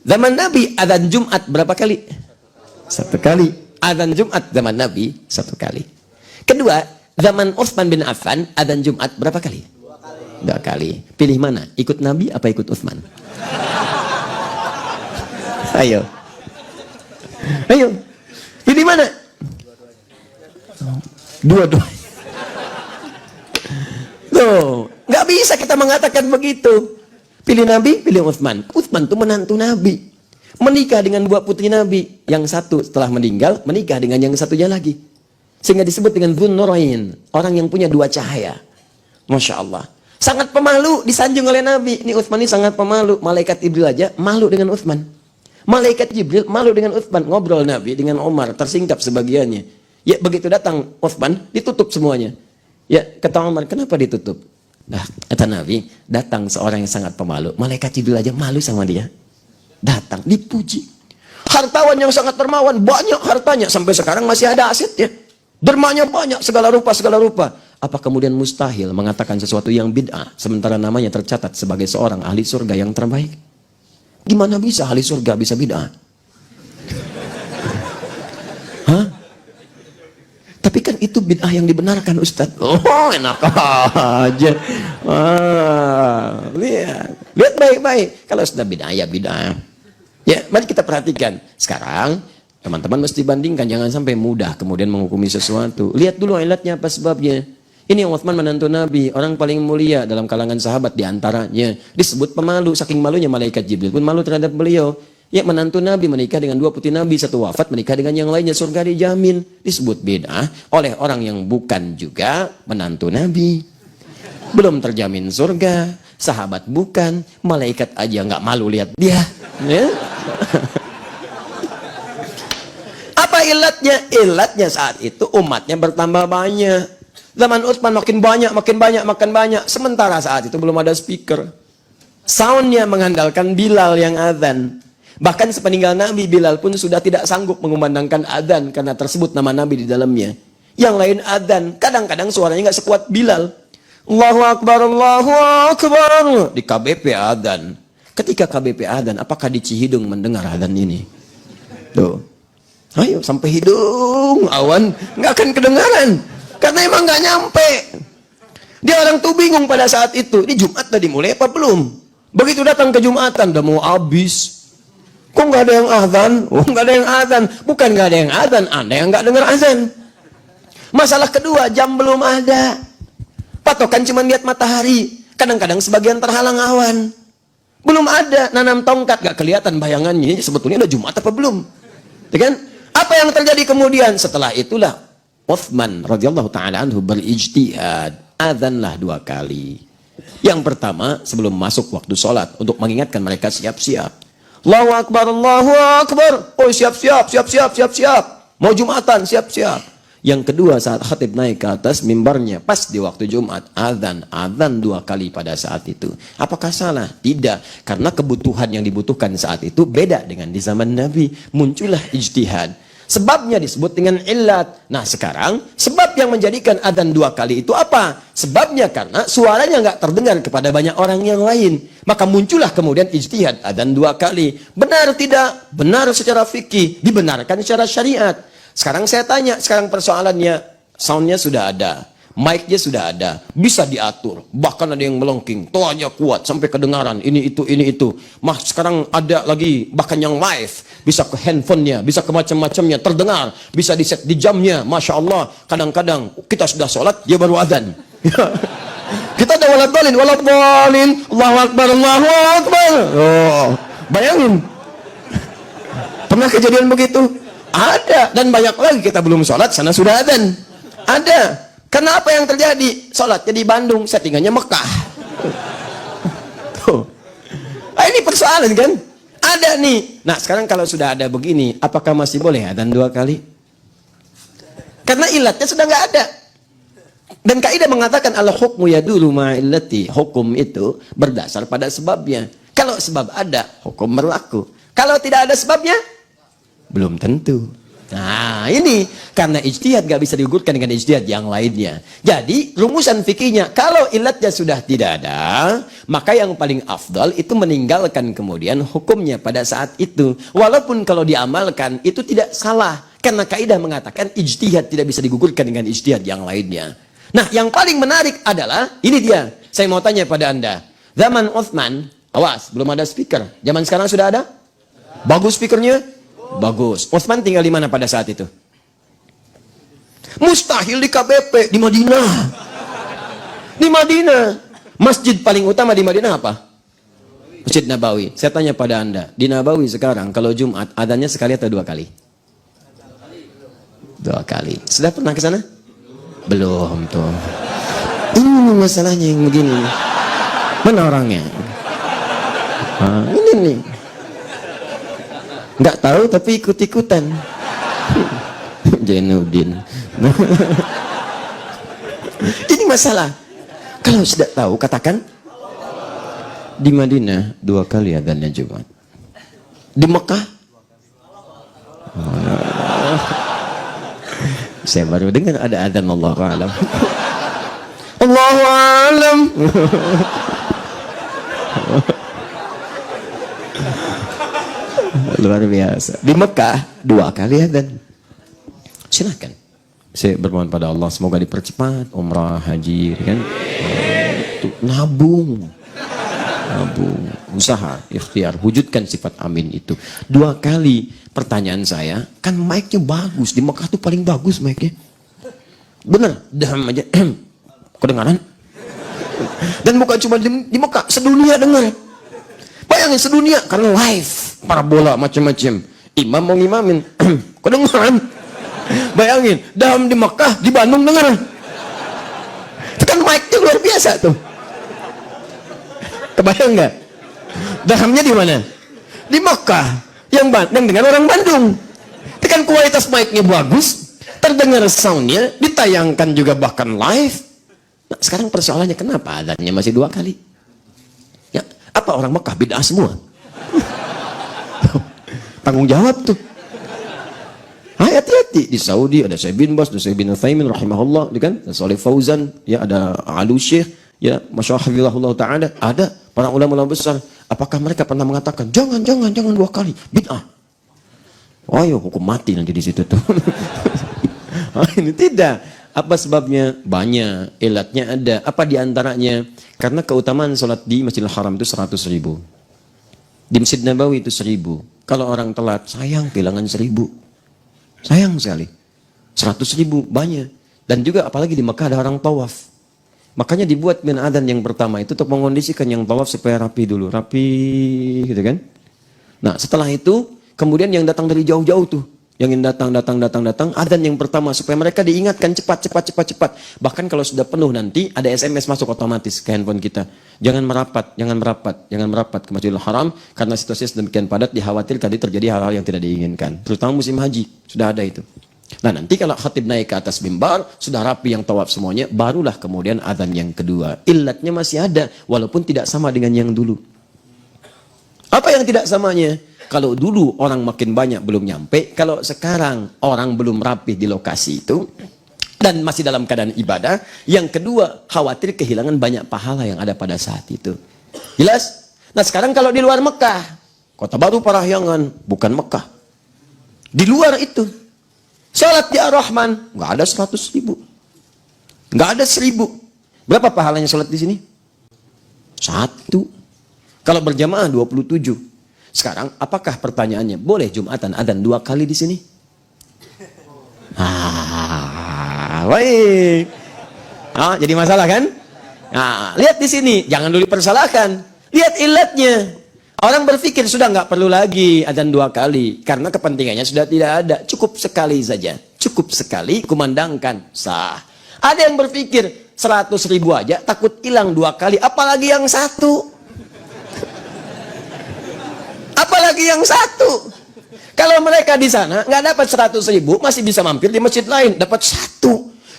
Zaman Nabi adzan Jumat berapa kali? Satu kali. Adzan Jumat zaman Nabi satu kali. Kedua, zaman Utsman bin Affan adzan Jumat berapa kali? Dua kali. Pilih mana? Ikut Nabi apa ikut Utsman? Ayo. Ayo. Pilih mana? Dua-dua. Tuh, nggak bisa kita mengatakan begitu. Pilih Nabi, pilih Utsman. Utsman itu menantu Nabi. Menikah dengan dua putri Nabi. Yang satu setelah meninggal, menikah dengan yang satunya lagi. Sehingga disebut dengan Dzun Nurain. Orang yang punya dua cahaya. Masya Allah. Sangat pemalu, disanjung oleh Nabi. Ini Utsman ini sangat pemalu. Malaikat Jibril aja malu dengan Utsman. Malaikat Jibril malu dengan Utsman. Ngobrol Nabi dengan Umar, tersingkap sebagiannya. Ya begitu datang Utsman, ditutup semuanya. Ya kata Umar, kenapa ditutup? Nah, kata Nabi, datang seorang yang sangat pemalu. Malaikat Jibril aja malu sama dia. Datang, dipuji. Hartawan yang sangat dermawan, banyak hartanya. Sampai sekarang masih ada asetnya. Dermanya banyak, segala rupa, segala rupa. Apa kemudian mustahil mengatakan sesuatu yang bid'ah, sementara namanya tercatat sebagai seorang ahli surga yang terbaik? Gimana bisa ahli surga bisa bid'ah? Hah? Tapi kan itu bid'ah yang dibenarkan, Ustadz. Oh, enak aja. Lihat baik-baik. Kalau sudah bid'ah, ya bid'ah. Ya, mari kita perhatikan. Sekarang, teman-teman mesti bandingkan. Jangan sampai mudah kemudian menghukumi sesuatu. Lihat dulu ilatnya apa sebabnya. Ini Utsman menantu Nabi, orang paling mulia dalam kalangan sahabat diantaranya. Disebut pemalu, saking malunya malaikat Jibril pun malu terhadap beliau. Ya, menantu Nabi menikah dengan dua putri Nabi, satu wafat menikah dengan yang lainnya, surga dijamin. Disebut bid'ah oleh orang yang bukan juga menantu Nabi. Belum terjamin surga, sahabat bukan, malaikat aja nggak malu lihat dia. Ya? Apa ilatnya? Ilatnya saat itu umatnya bertambah banyak. Zaman Utsman makin banyak, makin banyak, makin banyak. Sementara saat itu belum ada speaker. Soundnya mengandalkan Bilal yang azan. Bahkan sepeninggal Nabi, Bilal pun sudah tidak sanggup mengumandangkan adzan karena tersebut nama Nabi di dalamnya. Yang lain adzan, kadang-kadang suaranya nggak sekuat Bilal. Allahu Akbar, Allahu Akbar. Di KBP adzan. Ketika KBP adzan, apakah di Cihidung mendengar adzan ini? Tuh. Ayo sampai hidung awan nggak akan kedengaran karena emang nggak nyampe. Dia orang tuh bingung pada saat itu. Ini Jumat tadi mulai apa belum? Begitu datang ke Jumatan udah mau habis. Kok nggak ada yang azan? Oh, nggak ada yang azan. Bukan nggak ada yang azan, Anda yang nggak dengar azan. Masalah kedua, jam belum ada. Patokan cuma lihat matahari. Kadang-kadang sebagian terhalang awan. Belum ada, nanam tongkat nggak kelihatan bayangannya. Sebetulnya udah Jumat apa belum? Ya kan? Apa yang terjadi kemudian? Setelah itulah Utsman radhiyallahu taala anhu berijtihad, azanlah dua kali. Yang pertama sebelum masuk waktu sholat untuk mengingatkan mereka siap-siap. Allahu Akbar, Allahu Akbar. Oh siap-siap, siap-siap, siap-siap. Mau Jumatan, siap-siap. Yang kedua saat khatib naik ke atas mimbarnya pas di waktu Jumat, azan dua kali pada saat itu. Apakah salah? Tidak, karena kebutuhan yang dibutuhkan saat itu beda dengan di zaman Nabi. Muncullah ijtihad. Sebabnya disebut dengan illat. Nah sekarang sebab yang menjadikan adzan dua kali itu apa? Sebabnya karena suaranya nggak terdengar kepada banyak orang yang lain. Maka muncullah kemudian ijtihad adzan dua kali. Benar tidak? Benar secara fikih, dibenarkan secara syariat. Sekarang saya tanya, sekarang persoalannya soundnya sudah ada, mic-nya sudah ada, bisa diatur, bahkan ada yang melengking, toanya kuat sampai kedengaran, ini itu. Sekarang ada lagi bahkan yang live, bisa ke handphonenya, bisa ke macam-macamnya, terdengar, bisa di set di jamnya, Masya Allah. Kadang-kadang kita sudah sholat, dia baru adzan. Kita ada waladhalin, Allahu Akbar, Allahu Akbar. Oh, bayangin, pernah kejadian begitu? Ada, dan banyak lagi kita belum sholat, sana sudah adzan. Ada. Karena apa yang terjadi? Sholatnya di Bandung, settingannya Mekah. Tuh. Nah, ini persoalan kan? Ada nih. Nah sekarang kalau sudah ada begini, apakah masih boleh adzan dua kali? Karena ilatnya sudah nggak ada. Dan kaidah mengatakan al-hukmu yadulu ma'illati. Hukum itu berdasar pada sebabnya. Kalau sebab ada, hukum berlaku. Kalau tidak ada sebabnya, belum tentu. Nah ini karena ijtihad gak bisa digugurkan dengan ijtihad yang lainnya. Jadi rumusan fikihnya kalau ilatnya sudah tidak ada, maka yang paling afdal itu meninggalkan kemudian hukumnya pada saat itu. Walaupun kalau diamalkan itu tidak salah, karena kaidah mengatakan ijtihad tidak bisa digugurkan dengan ijtihad yang lainnya. Nah yang paling menarik adalah ini dia. Saya mau tanya pada anda, zaman Utsman, awas belum ada speaker. Zaman sekarang sudah ada? Bagus speakernya? Bagus. Utsman tinggal di mana pada saat itu? Mustahil di KBP, di Madinah. Di Madinah. Masjid paling utama di Madinah apa? Masjid Nabawi. Saya tanya pada anda, di Nabawi sekarang kalau Jumat adanya sekali atau 2 kali? 2 kali. Sudah pernah ke sana? Belum tuh. Ini masalahnya yang begini. Mana orangnya? Ini nih. Nggak tahu tapi ikut-ikutan. Jainuddin. Ini masalah. Kalau sudah tahu katakan. Di Madinah 2 kali adzannya Jumat. Di Mekah? Saya baru dengar ada adzan Allahu a'lam. Allahu a'lam. Luar biasa. Di Mekah 2 kali adzan. Silakan. Saya bermohon pada Allah semoga dipercepat umrah haji kan. Nabung, usaha, ikhtiar, wujudkan sifat amin itu. 2 kali. Pertanyaan saya, kan mic-nya bagus di Mekah tuh paling bagus mic-nya. Bener, daham aja. Kedengaran? Dan bukan cuma di Mekah, sedunia dengar. Bayangin sedunia karena live. Parabola macam-macam. Imam mau ngimamin. Kedengaran? Bayangin, dalam di Mekah, di Bandung dengar. Itu kan mic-nya luar biasa tuh. Kebayang nggak? Dahamnya di mana? Di Mekah. Yang dengar orang Bandung. Itu kan kualitas mic-nya bagus, terdengar sound-nya, ditayangkan juga bahkan live. Nah, sekarang persoalannya kenapa adzannya masih 2 kali? Ya, apa orang Mekah bid'ah semua? Tanggung jawab tuh. Hati-hati di Saudi ada Syekh bin Baz, ada Syekh bin Utsaimin rahimahullah, kan? Ada Shalih Fauzan, ya ada Alu Syekh, ya masyaallah taala, ada para ulama-ulama besar. Apakah mereka pernah mengatakan jangan 2 kali bid'ah? Oh, ayo hukum mati nanti di situ tuh. Ini tidak. Apa sebabnya? Banyak. Ilatnya ada. Apa diantaranya? Karena keutamaan sholat di Masjidil Haram itu 100.000. Di Masjid Nabawi itu 1.000. Kalau orang telat, sayang kehilangan 1.000. Sayang sekali. 100.000 banyak. Dan juga apalagi di Mekah ada orang tawaf. Makanya dibuat bin adzan yang pertama itu untuk mengondisikan yang tawaf supaya rapi dulu. Rapi gitu kan. Nah setelah itu kemudian yang datang dari jauh-jauh tuh. Yang datang. Adzan yang pertama supaya mereka diingatkan cepat. Bahkan kalau sudah penuh nanti ada SMS masuk otomatis ke handphone kita. Jangan merapat ke Masjidil Haram karena situasi sedemikian padat dikhawatir tadi terjadi hal-hal yang tidak diinginkan. Terutama musim haji sudah ada itu. Nah nanti kalau khatib naik ke atas mimbar sudah rapi yang tawaf semuanya, barulah kemudian adzan yang kedua. Ilatnya masih ada walaupun tidak sama dengan yang dulu. Apa yang tidak samanya? Kalau dulu orang makin banyak belum nyampe, kalau sekarang orang belum rapi di lokasi itu dan masih dalam keadaan ibadah, yang kedua khawatir kehilangan banyak pahala yang ada pada saat itu. Jelas? Nah sekarang kalau di luar Mekah, Kota Baru Parahyangan, bukan Mekah. Di luar itu, salat di Ar-Rahman, nggak ada 100.000. Nggak ada 1.000. Berapa pahalanya salat di sini? 1. Kalau berjamaah 27. Sekarang, apakah pertanyaannya boleh Jumatan adzan 2 kali di sini? Baik. Jadi masalah kan? Nah, lihat di sini, jangan dulu dipersalahkan. Lihat ilatnya. Orang berpikir sudah nggak perlu lagi adzan 2 kali karena kepentingannya sudah tidak ada. Cukup sekali saja. Cukup sekali kumandangkan sah. Ada yang berpikir 100.000 aja takut hilang 2 kali, apalagi yang 1. Apalagi yang 1. Kalau mereka di sana nggak dapat 100.000, masih bisa mampir di masjid lain, dapat 1.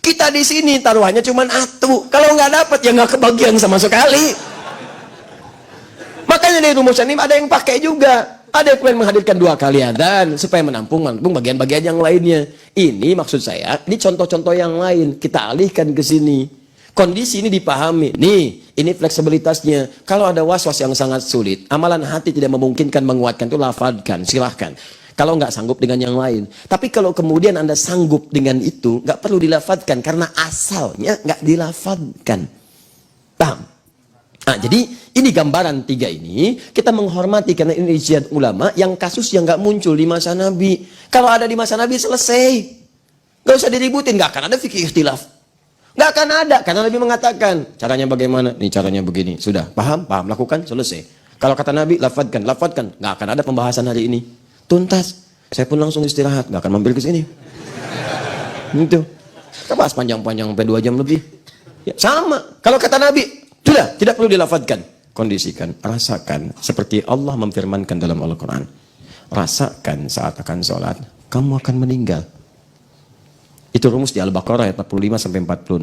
Kita di sini taruhannya cuma 1. Kalau nggak dapat ya nggak kebagian sama sekali. Makanya di rumusan ini ada yang pakai juga. Ada yang pengen menghadirkan 2 kali adzan supaya menampung bagian-bagian yang lainnya. Ini maksud saya, ini contoh-contoh yang lain. Kita alihkan ke sini. Kondisi ini dipahami. Nih, ini fleksibilitasnya. Kalau ada was-was yang sangat sulit, amalan hati tidak memungkinkan menguatkan itu, lafadkan, silahkan. Kalau nggak sanggup dengan yang lain. Tapi kalau kemudian Anda sanggup dengan itu, nggak perlu dilafadkan karena asalnya nggak dilafadkan. Paham? Nah, jadi ini gambaran 3 ini kita menghormati karena ini ijtihad ulama yang kasus yang nggak muncul di masa Nabi. Kalau ada di masa Nabi selesai, nggak usah diributin, nggak akan ada fikih ikhtilaf, nggak akan ada karena Nabi mengatakan caranya bagaimana, nih caranya begini, sudah paham, lakukan, selesai. Kalau kata Nabi lafadkan, nggak akan ada pembahasan hari ini, tuntas. Saya pun langsung istirahat, nggak akan mampir ke sini. Itu, kita bahas panjang-panjang sampai 2 jam lebih. Ya, sama. Kalau kata Nabi sudah, tidak perlu dilafadkan. Kondisikan, rasakan. Seperti Allah memfirmankan dalam Al-Quran. Rasakan saat akan sholat, kamu akan meninggal. Itu rumus di Al-Baqarah ayat 45-46.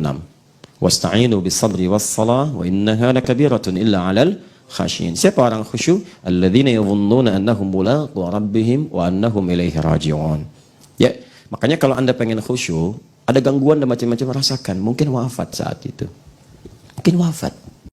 Wasta'inu bis-sabri was-salah, wa innaha lakabiratun illa 'alal khasyin. Siapa orang khusyuk? Alladzina yadhunnuna annahum mulaqu rabbihim wa annahum ilaihi raji'un. Ya, makanya kalau Anda pengen khusyuk, ada gangguan dan macam-macam, rasakan. Mungkin wafat saat itu. Mungkin wafat.